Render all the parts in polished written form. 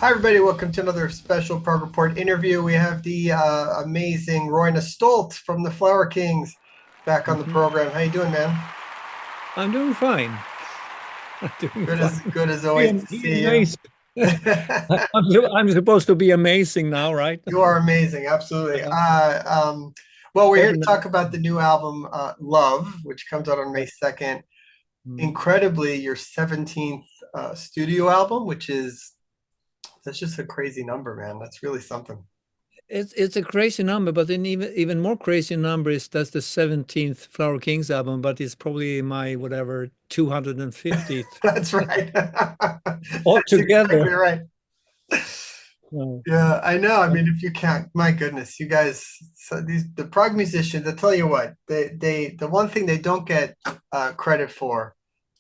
Hi, everybody. Welcome to another special Prog Report interview. We have the amazing Roine Stolt from the Flower Kings back on the Mhm. program. How you doing, man? I'm doing fine. I'm doing fine. Good as Be, always to be see you. amazed. I'm supposed to be amazing now, right? You are amazing, absolutely. Uh, Well, we're here to Open talk about the new album, Love, which comes out on May up. 2nd. Mm. Incredibly, your 17th studio album, that's just a crazy number, man. That's really something. It's a crazy number, but an even more crazy number is that's the 17th Flower Kings album, but it's probably my whatever 250th That's right. That's altogether. exactly right. Uh, Yeah, I know. I mean, if you count, my goodness, you guys, so the prog musicians, I tell you what, the one thing they don't get credit for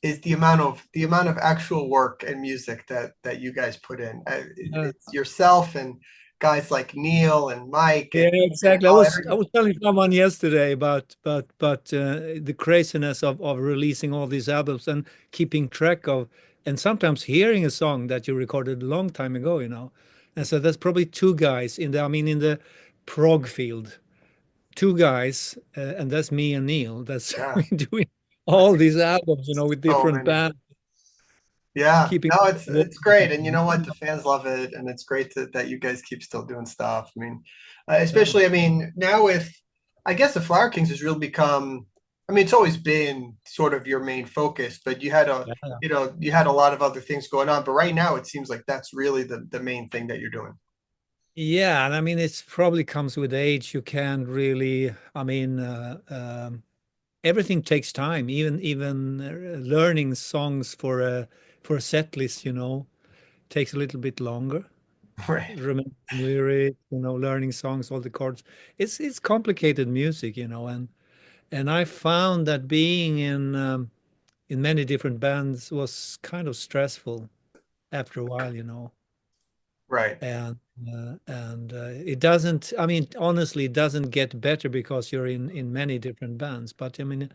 is the amount of actual work and music that you guys put in. uh, It's yourself and guys like Neil and Mike Yeah, and exactly. I all was every I was telling someone yesterday about the craziness of releasing all these albums and keeping track of, and sometimes hearing a song that you recorded a long time ago, And so that's probably two guys in the prog field, two guys, and that's me and Neil. That's yeah, doing I all mean, these albums, with so different many. bands, Yeah, keeping. no, it's great, and you know what? The fans love it, and it's great that you guys keep still doing stuff. I mean, Yeah. especially, I mean, now with, I guess the Flower Kings has really become. I mean, it's always been sort of your main focus, but Yeah. you had a lot of other things going on. But right now, it seems like that's really the main thing that you're doing. Yeah, and I mean, it's probably comes with age. You can't really, everything takes time. Even learning songs for a set list, takes a little bit longer. Right, Remembering lyrics, learning songs, all the chords. It's complicated music, and I found that being in many different bands was kind of stressful after a while, right, and it doesn't. I mean, honestly, it doesn't get better because you're in many different bands. But I mean,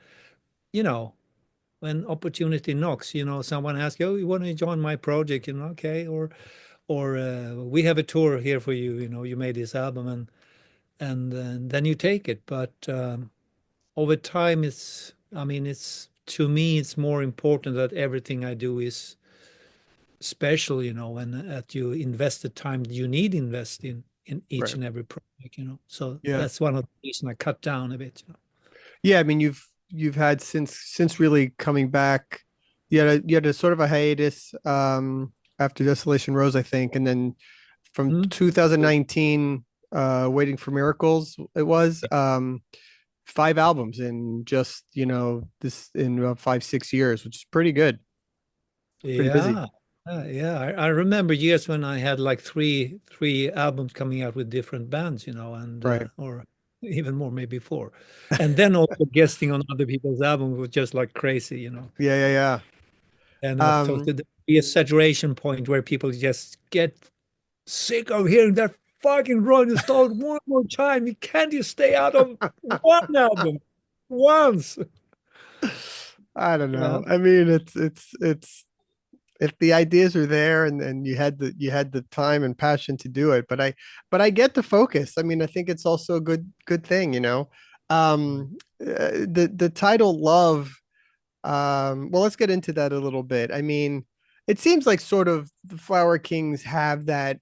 you know. when opportunity knocks, someone asks you, "Oh, you want to join my project?" Okay, or we have a tour here for you. You made this album, and then you take it. But over time, it's to me, it's more important that everything I do is special, and that you invest the time you need to invest in each right. and every project. So Yeah, that's one of the reasons I cut down a bit. yeah. I mean, you've had since really coming back. You had a sort of a hiatus after Desolation Rose, I think, and then from Hmm? 2019, Waiting for Miracles, it was five albums in just this in about 5 6 years, which is pretty good, pretty busy. Yeah. Yeah. I remember years when I had like three albums coming out with different bands, and Right. or even more, maybe four. And then also guesting on other people's albums was just like crazy. Yeah, yeah, And so yeah. there'd be a saturation point where people just get sick of hearing that fucking Rolling Stone one more time. You can't just stay out of one album once. I don't Yeah. know. I mean, it's if the ideas are there and you had the time and passion to do it, but I get the focus. I mean, I think it's also a good thing. The title Love. Well, let's get into that a little bit. I mean, it seems like sort of the Flower Kings have that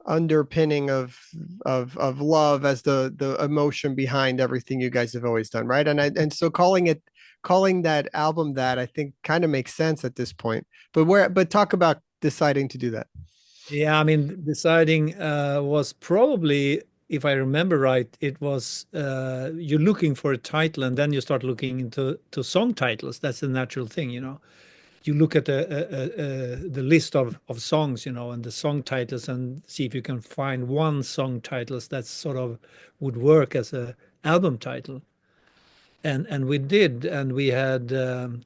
underpinning of love as the emotion behind everything you guys have always done, right? And so calling that album that, I think, kind of makes sense at this point. But talk about deciding to do that. Yeah, I mean, deciding was probably, if I remember right, it was you're looking for a title and then you start looking into song titles. That's the natural thing. You look at the list of songs, and the song titles and see if you can find one song titles that sort of would work as a album title. And we did, and we had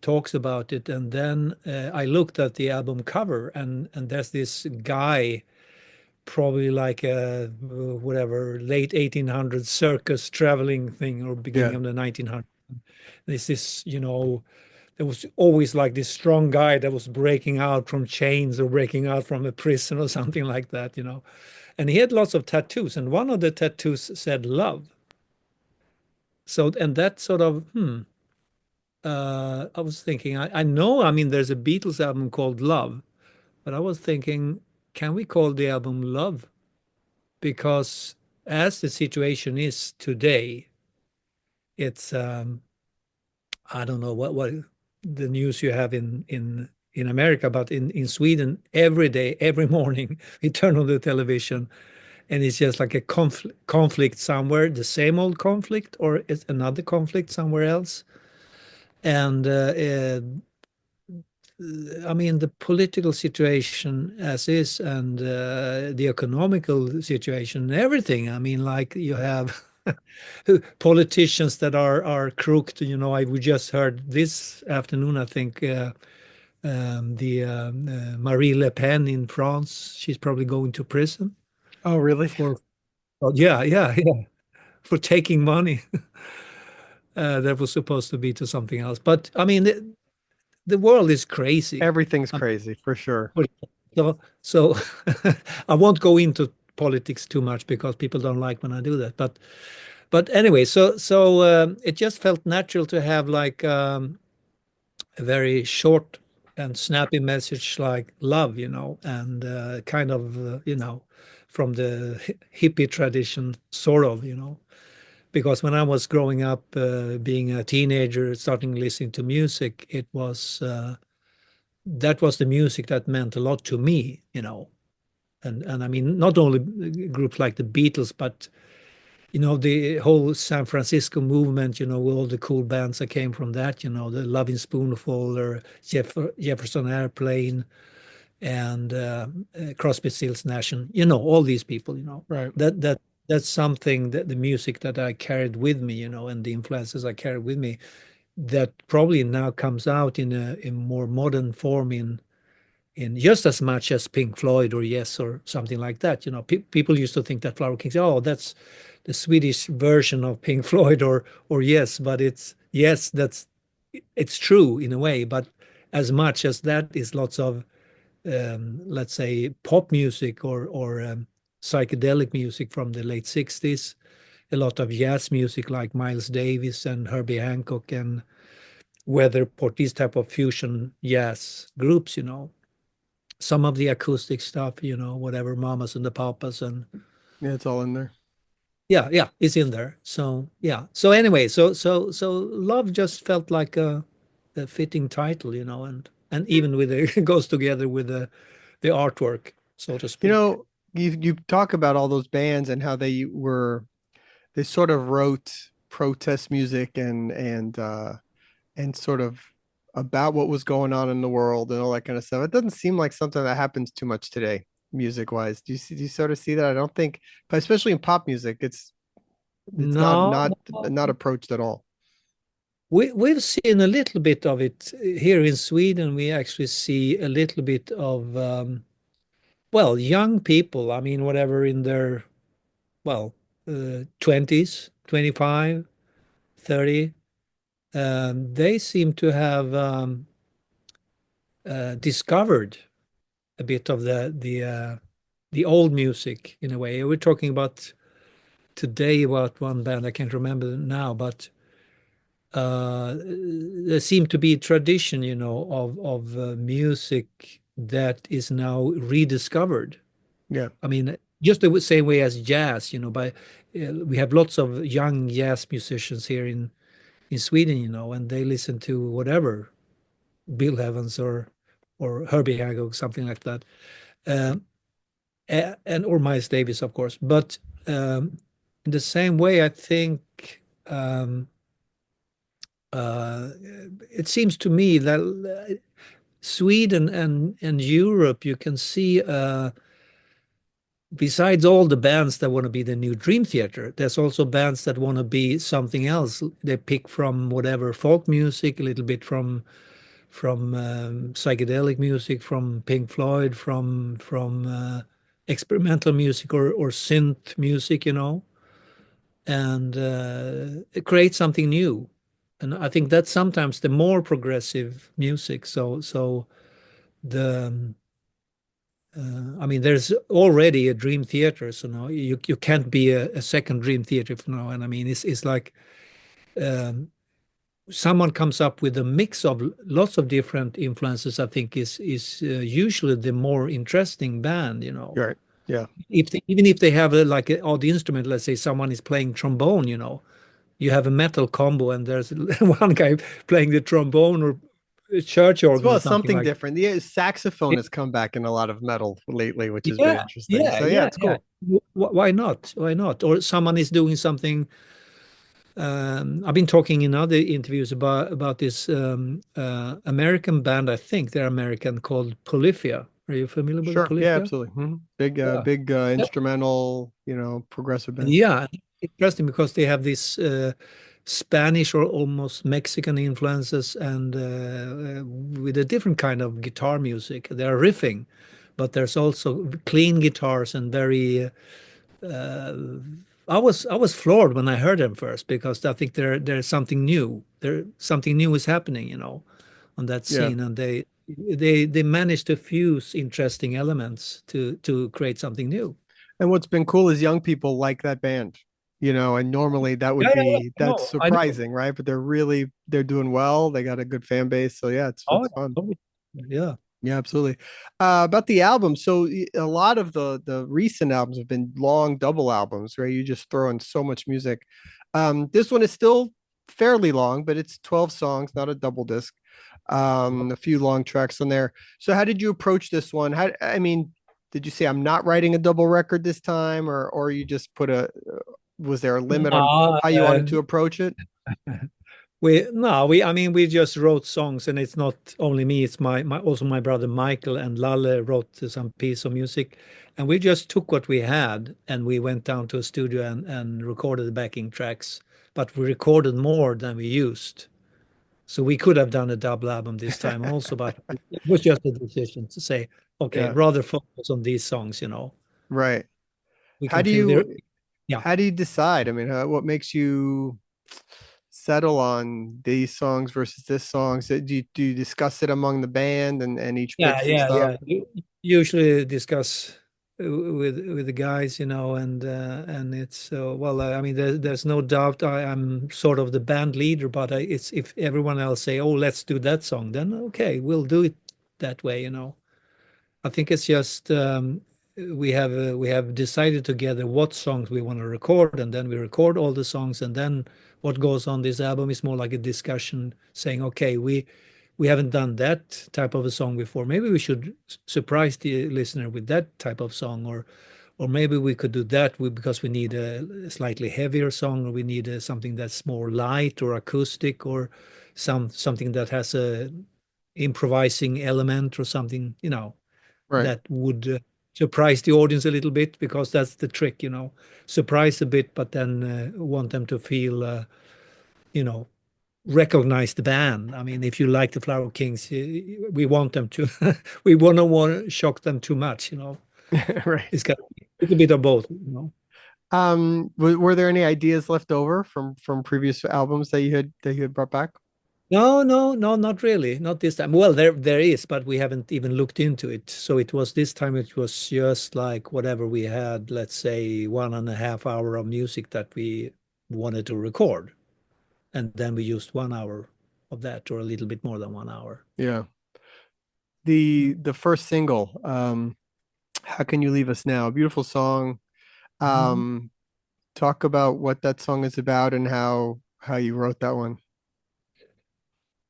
talks about it. And then I looked at the album cover, and there's this guy probably like a whatever late 1800s circus traveling thing or beginning Yeah. of the 1900s. There's this, there was always like this strong guy that was breaking out from chains or breaking out from a prison or something like that, you know. And he had lots of tattoos, and one of the tattoos said love. So, and that sort of, I was thinking, I know, I mean, there's a Beatles album called Love, but I was thinking, can we call the album Love? Because as the situation is today, it's, I don't know what the news you have in America, but in Sweden, every day, every morning, we turn on the television and it's just like a conflict somewhere, the same old conflict, or it's another conflict somewhere else. And I mean, the political situation as is, and the economical situation, and everything. I mean, like you have politicians that are crooked. You know, we just heard this afternoon, I think, the Marie Le Pen in France. She's probably going to prison Oh, really? for, oh, yeah, yeah, yeah, for taking money that was supposed to be to something else. But I mean, the world is crazy. Everything's crazy for sure. But- so I won't go into politics too much because people don't like when I do that. But anyway, so it just felt natural to have like a very short and snappy message like love, you know, and kind of you know, from the hippie tradition, sort of, you know. Because when I was growing up, being a teenager, starting listening to music, it was that was the music that meant a lot to me, you know. And I mean, not only groups like the Beatles, but you know, the whole San Francisco movement, you know, all the cool bands that came from that, you know, the Lovin' Spoonful or Jefferson Airplane and Crosby, Stills, Nash, and, you know, all these people, you know, Right. that's something that the music that I carried with me, you know, and the influences I carried with me that probably now comes out in a in more modern form in just as much as Pink Floyd or Yes or something like that. You know, people used to think that Flower Kings, oh, that's the Swedish version of Pink Floyd or Yes, but it's yes, that's it's true in a way, but as much as that is lots of let's say pop music or psychedelic music from the late 60s, a lot of jazz music like Miles Davis and Herbie Hancock and Weatherport, these type of fusion jazz groups, you know, some of the acoustic stuff, you know, whatever Mamas and the Papas and Yeah, it's all in there. yeah, yeah, it's in there. So yeah. So anyway, so Love just felt like a fitting title, you know, and even with it goes together with the artwork, so to You speak. know, you talk about all those bands and how they sort of wrote protest music and sort of about what was going on in the world and all that kind of stuff. It doesn't seem like something that happens too much today, music wise. Do you sort of see that? I don't think, but especially in pop music, it's not No, not no. not approached at all. We've seen a little bit of it here in Sweden. We actually see a little bit of well, young people. I mean, whatever in their well, 20s, 25, 30. They seem to have discovered a bit of the old music in a way. We're talking about today about one band I can't remember now, but there seemed to be a tradition, you know, of music that is now rediscovered. Yeah. I mean, just the same way as jazz, you know, by we have lots of young jazz musicians here in Sweden, you know, and they listen to whatever Bill Evans or Herbie Hancock, something like that, um, and or Miles Davis, of course. But in the same way, I think uh, it seems to me that Sweden and Europe, you can see. Besides all the bands that want to be the new Dream Theater, there's also bands that want to be something else. They pick from whatever folk music, a little bit from psychedelic music, from Pink Floyd, from experimental music or synth music, you know, and create something new. And I think that's sometimes the more progressive music. So the I mean, there's already a Dream Theater, so now you can't be a second Dream Theater for now. And I mean, it's like um, someone comes up with a mix of lots of different influences. I think is usually the more interesting band. You're right. Yeah. If even if they have like an odd instrument, let's say someone is playing trombone, you have a metal combo, and there's one guy playing the trombone or a church As organ well or as something something like. different. The saxophone has come back in a lot of metal lately, which has been Yeah, interesting. yeah, So yeah, yeah, it's yeah. cool. Why not? Why not? Or someone is doing something. I've been talking in other interviews about this American band. I think they're American called Polyphia. Are you familiar with Sure. Yeah, Polyphia? absolutely. Big, Yeah. big Yeah. instrumental, progressive band. Yeah, interesting because they have this Spanish or almost Mexican influences and with a different kind of guitar music. They're riffing, but there's also clean guitars and very uh, I was floored when I heard them first because I think there's something new. There something new is happening, on that Yeah. scene, and they managed to fuse interesting elements to create something new. And what's been cool is young people like that band, and normally that would Yeah, yeah, yeah. that's I know. surprising, right? But they're doing well. They got a good fan base. So yeah, Oh, it's fun. yeah. Yeah. Yeah, absolutely. About the album, so a lot of the recent albums have been long double albums, right? You just throw in so much music. This one is still fairly long, but it's 12 songs, not a double disc. A few long tracks on there. So how did you approach this one? I mean, did you say I'm not writing a double record this time, or you just was there a limit on No, how you wanted to approach it? we no, I mean, we just wrote songs, and it's not only me. It's my also my brother Michael and Lalle wrote some piece of music, and we just took what we had and we went down to a studio and recorded the backing tracks. But we recorded more than we used, so we could have done a double album this time also. But it was just a decision to say, okay, Yeah, rather focus on these songs. right. We How can do feel there. you Yeah. how do you decide? I mean, what makes you settle on these songs versus this song? So do you discuss it among the band and each pick Yeah, some yeah, stuff? yeah. Usually discuss with the guys, and it's well, I mean, there's no doubt I'm sort of the band leader, but it's if everyone else say, "Oh, let's do that song," then okay, we'll do it that way. I think it's just we have decided together what songs we want to record, and then we record all the songs, and then what goes on this album is more like a discussion, saying, okay, we haven't done that type of a song before. Maybe we should surprise the listener with that type of song, or maybe we could do that because we need a slightly heavier song, or we need something that's more light or acoustic, or something that has a improvising element or something, Right. that would surprise the audience a little bit because that's the trick. Surprise a bit, but then want them to feel, you know, recognize the band. I mean, if you like the Flower Kings, we want them to, we want to shock them too much. Right. It's got it's a bit of both. Were there any ideas left over from previous albums that you had brought back? No, no, no, not really. Not this time. Well, there is, but we haven't even looked into it. So it was this time it was just like whatever we had, let's say 1.5 hour of music that we wanted to record. And then we used 1 hour of that or a little bit more than 1 hour. Yeah. The first single, How Can You Leave Us Now? Beautiful song. Mhm. Um, Talk about what that song is about and how you wrote that one.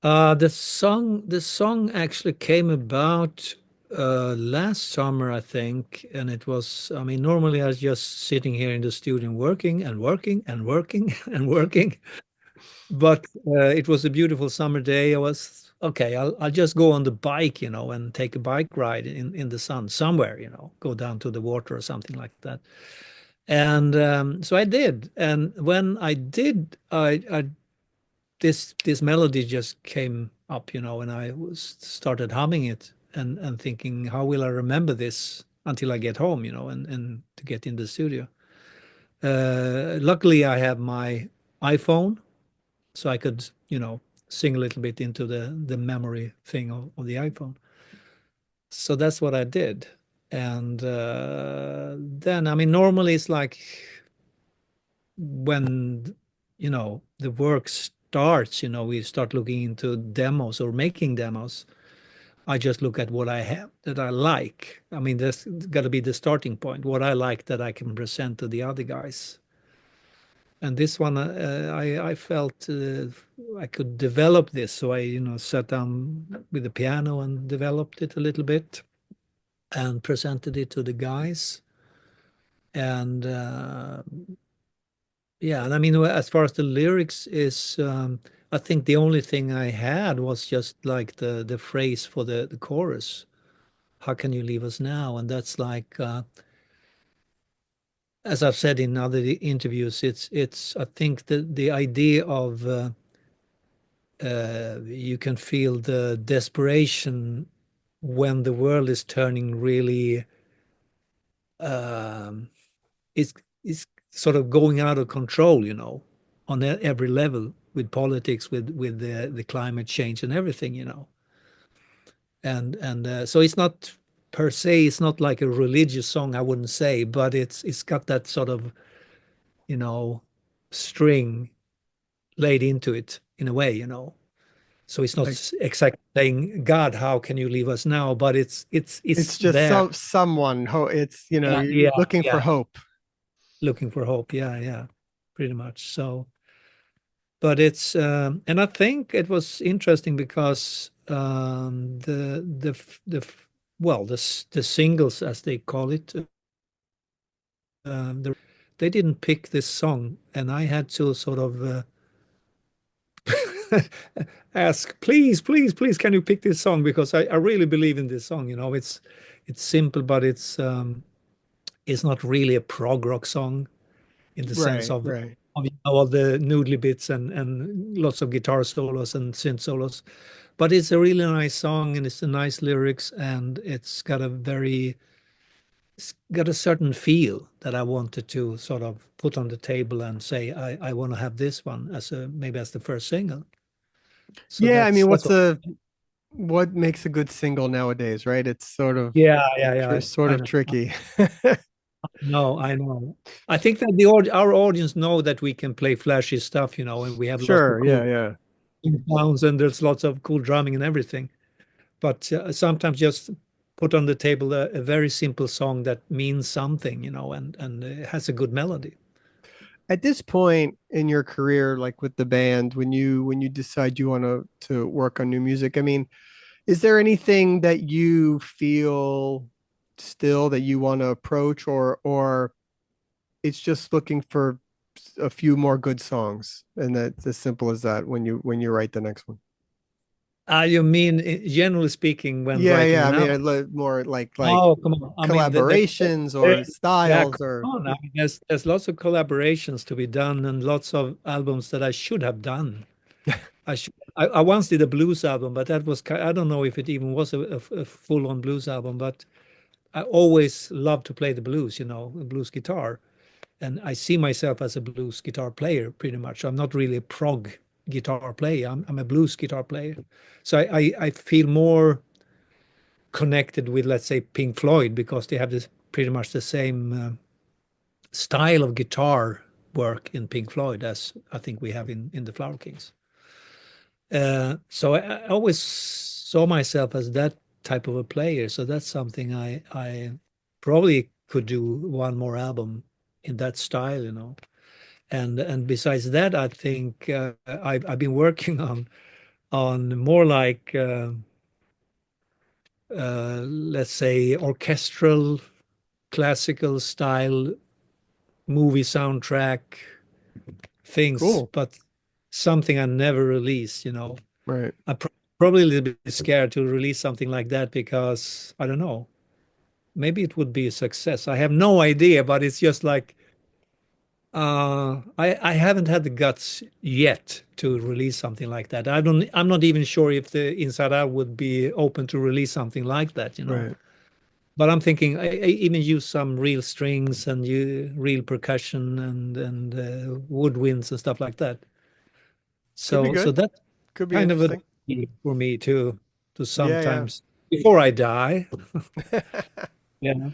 The song actually came about last summer, I think, and it was, I mean, normally I was just sitting here in the studio working and working and working and working. But it was a beautiful summer day. I was okay. I'll just go on the bike, and take a bike ride in the sun somewhere, go down to the water or something like that. And so I did. And when I did, I this melody just came up, and I was started humming it and thinking, how will I remember this until I get home, and to get in the studio. Luckily, I have my iPhone so I could, sing a little bit into the memory thing of the iPhone. So that's what I did. And then, I mean, normally it's like when, the work starts, we start looking into demos or making demos. I just look at what I have that I like. I mean, that's got to be the starting point, what I like that I can present to the other guys. And this one, I felt I could develop this. So I, sat down with the piano and developed it a little bit and presented it to the guys. And yeah, and I mean, as far as the lyrics is, I think the only thing I had was just like the phrase for the chorus. How can you leave us now? And that's like, as I've said in other interviews, it's. I think the idea of you can feel the desperation when the world is turning really um, it's it's sort of going out of control, on every level with politics, with the climate change and everything, and so it's not per se, it's not like a religious song, I wouldn't say, but it's got that sort of you know string laid into it in a way, so it's not Like exactly saying, God, how can you leave us now? But it's it's just there. someone. It's Yeah, you're yeah, looking for yeah. hope. Looking for hope. Yeah, yeah, pretty much. So, but it's and I think it was interesting because well, the singles, as they call it, they didn't pick this song, and I had to sort of ask, please, please, please, can you pick this song? Because I really believe in this song. It's simple, but it's not really a prog rock song in the sense Right, of, right. all the noodly bits and lots of guitar solos and synth solos. But it's a really nice song and it's a nice lyrics and it's got a certain feel that I wanted to sort of put on the table and say I want to have this one as maybe as the first single. So Yeah, I mean, that's what. what makes a good single nowadays, right? It's Yeah, yeah, yeah. sort I of know. tricky. No, I know. I think that our audience know that we can play flashy stuff, and we have lots of Sure, cool yeah, yeah. sounds and there's lots of cool drumming and everything. But sometimes just put on the table a very simple song that means something, and has a good melody. At this point in your career, like with the band, when you decide you want to work on new music, I mean, is there anything that you feel still that you want to approach, or it's just looking for a few more good songs, and that's as simple as that when you write the next one? You mean, generally speaking, when Yeah, writing yeah. I an mean, album? more like Oh, come on. I mean, collaborations or yeah, styles come or on. I mean, there's lots of collaborations to be done and lots of albums that I should have done. I once did a blues album, but that was I don't know if it even was a full-on blues album, but I always loved to play the blues, blues guitar. And I see myself as a blues guitar player pretty much. I'm not really a prog guitar player. I'm a blues guitar player. So I feel more connected with, let's say, Pink Floyd because they have this pretty much the same style of guitar work in Pink Floyd as I think we have in the Flower Kings. So I always saw myself as that type of a player. So that's something I probably could do one more album in that style, And besides that, I think I've been working on more like let's say orchestral, classical style movie soundtrack things, cool. but something I never released. Right. I'm probably a little bit scared to release something like that because I don't know. Maybe it would be a success. I have no idea, but it's just like I haven't had the guts yet to release something like that. I'm not even sure if the Inside Out would be open to release something like that. Right. But I'm thinking I even use some real strings and real percussion and woodwinds and stuff like that. Could be So good. that's Could be kind of a interesting. key for me to Yeah, sometimes before I die. yeah. Yeah.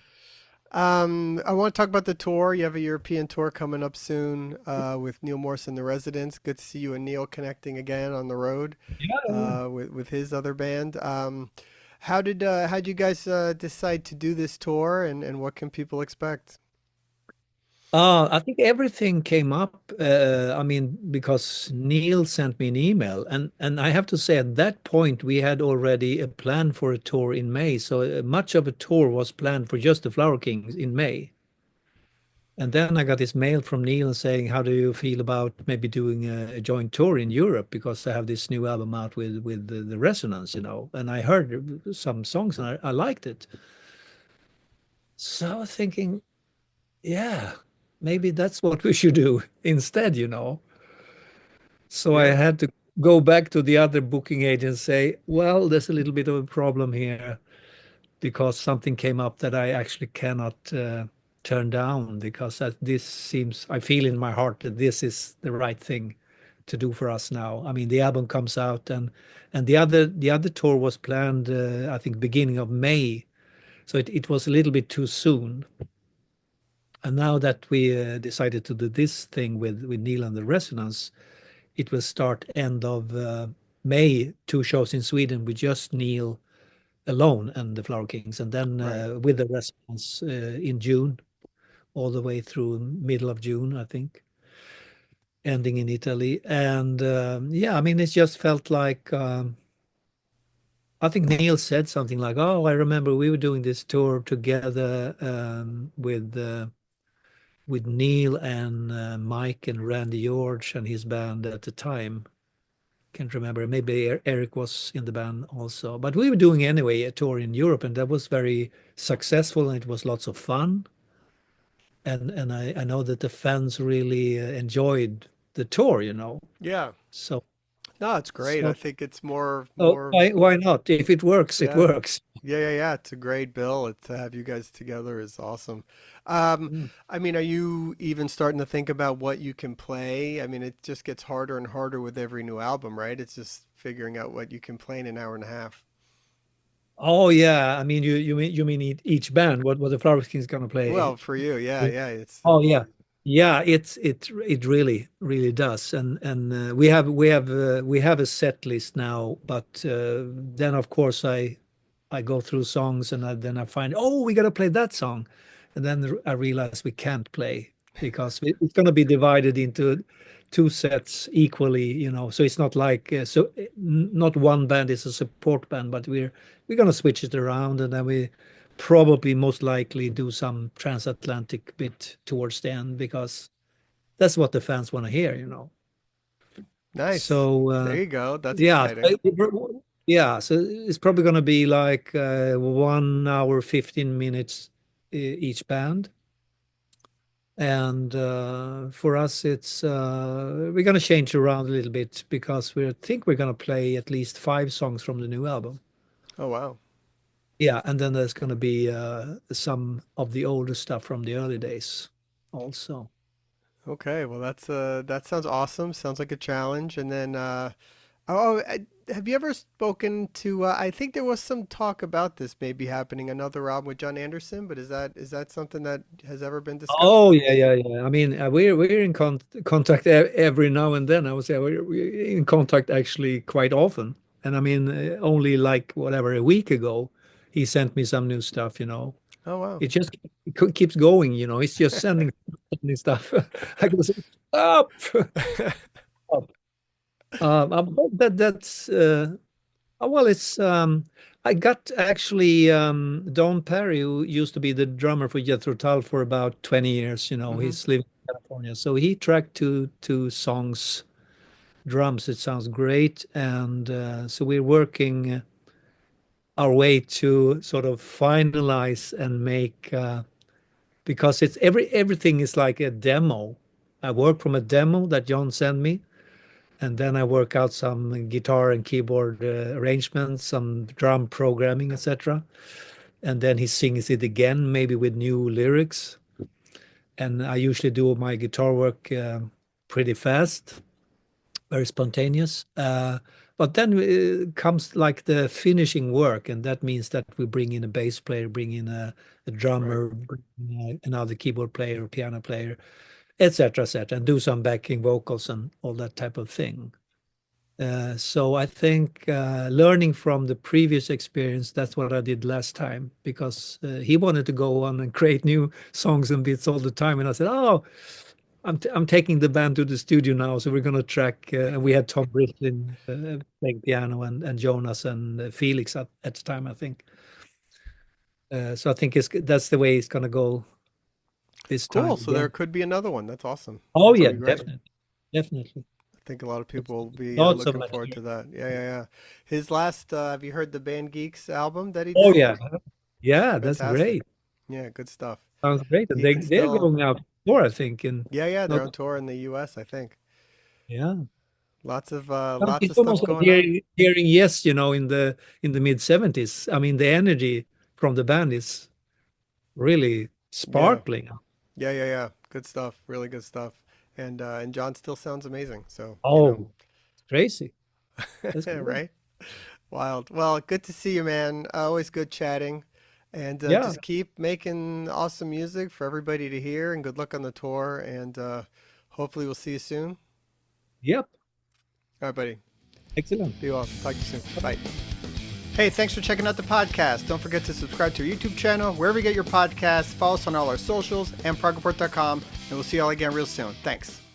I want to talk about the tour. You have a European tour coming up soon with Neil Morrison, The Residents. Good to see you and Neil connecting again on the road Yeah. with his other band. How did you guys decide to do this tour, and what can people expect? I think everything came up. I mean, because Neil sent me an email, and I have to say, at that point, we had already a plan for a tour in May. So much of a tour was planned for just the Flower Kings in May. And then I got this mail from Neil saying, "How do you feel about maybe doing a joint tour in Europe? Because I have this new album out with the Resonance, you know." And I heard some songs and I liked it. So I was thinking, yeah, maybe that's what we should do instead, you know. So I Yeah, had to go back to the other booking agent and say, well, there's a little bit of a problem here because something came up that I actually cannot turn down because this seems, I feel in my heart that this is the right thing to do for us now. I mean, the album comes out and the other tour was planned, I think, beginning of May. So it was a little bit too soon. And now that we decided to do this thing with Neil and the Resonance, it will start end of May, two shows in Sweden with just Neil alone and the Flower Kings, and then right. with the Resonance in June, all the way through middle of June, I think, ending in Italy. And yeah, I mean, it just felt like I think Neil said something like, "Oh, I remember we were doing this tour together with Neil and Mike and Randy George and his band at the time." Can't remember. Maybe Eric was in the band also. But we were doing anyway a tour in Europe, and that was very successful, and it was lots of fun. And I know that the fans really enjoyed the tour, you know. Yeah. So No, it's great. I so think it's more so more why not? If it works, it Yeah. works. Yeah. It's a great bill. To have you guys together is awesome. Um, Mm. I mean, are you even starting to think about what you can play? I mean, it just gets harder and harder with every new album, right? It's just figuring out what you can play in an hour and a half. Oh yeah, I mean you mean each band? What the Flower King's gonna play? Well, for you, yeah. Oh It's yeah, yeah. It really does, and we have a set list now. But then of course I go through songs and then I find, oh, we got to play that song, and then I realize we can't play because it's going to be divided into two sets equally, you know. So it's not like not one band is a support band, but we're going to switch it around, and then we probably most likely do some transatlantic bit towards the end because that's what the fans want to hear, you know. nice. So There you go. That's yeah, exciting. yeah. So it's probably going to be like 1 hour, 15 minutes each band. And for us, it's we're going to change around a little bit because we think we're going to play at least 5 songs from the new album. Oh, wow. Yeah, and then there's going to be some of the older stuff from the early days also. Okay. Well, that sounds awesome. Sounds like a challenge. And then have you ever spoken to? I think there was some talk about this maybe happening another album with John Anderson, but is that something that has ever been discussed? Oh yeah, yeah, yeah. I mean, we're in contact every now and then. I would say we're in contact actually quite often. And I mean, only like whatever a week ago, he sent me some new stuff. You know, Oh wow. it just keeps going. You know, it's just sending stuff. I go, stop, stop. That's well, it's I got actually Don Perry, who used to be the drummer for Jethro Tull for about 20 years, you know, hmm he's living in California. So he tracked two songs, drums. It sounds great. And so we're working our way to sort of finalize and make because it's everything is like a demo. I work from a demo that John sent me, and then I work out some guitar and keyboard arrangements, some drum programming, etc. And then he sings it again, maybe with new lyrics. And I usually do my guitar work pretty fast. very spontaneous. But then comes like the finishing work, and that means that we bring in a bass player, bring in a Right. drummer, bring in another keyboard player or piano player, etc., etc., and do some backing vocals and all that type of thing. So I think learning from the previous experience, that's what I did last time, because he wanted to go on and create new songs and bits all the time, and I said, "Oh, I'm taking the band to the studio now, so we're gonna track." And we had Tom Britlin playing piano, and Jonas and Felix at the time, I think. So I think that's the way it's gonna go this time Cool. So there again. could be another one. That's awesome. Oh That's yeah, gonna be great. definitely, definitely. I think a lot of people will be Lots of looking forward material. to that. Yeah, yeah, yeah. His last, have you heard the Band Geeks album that he Oh did? yeah, yeah, that's Fantastic. great. Yeah, good stuff. Sounds great. And He can they're still, going out more, I think, and yeah, yeah, they're not on tour in the US, I think. yeah. Lots of It's stuff almost like going on. hearing Yes, in the mid 70s. I mean, the energy from the band is really Yeah, sparkling. yeah, yeah, yeah. Good stuff. Really good stuff. And John still sounds amazing. So, Oh, it's crazy. That's great. right? Wild. Well, good to see you, man. Always good chatting. And Yeah. just keep making awesome music for everybody to hear. And good luck on the tour. And hopefully, we'll see you soon. Yep. All right, buddy. Excellent. Be well. Talk to you soon. Bye. Hey, thanks for checking out the podcast. Don't forget to subscribe to our YouTube channel, wherever you get your podcasts. Follow us on all our socials and progreport.com. And we'll see you all again real soon. Thanks.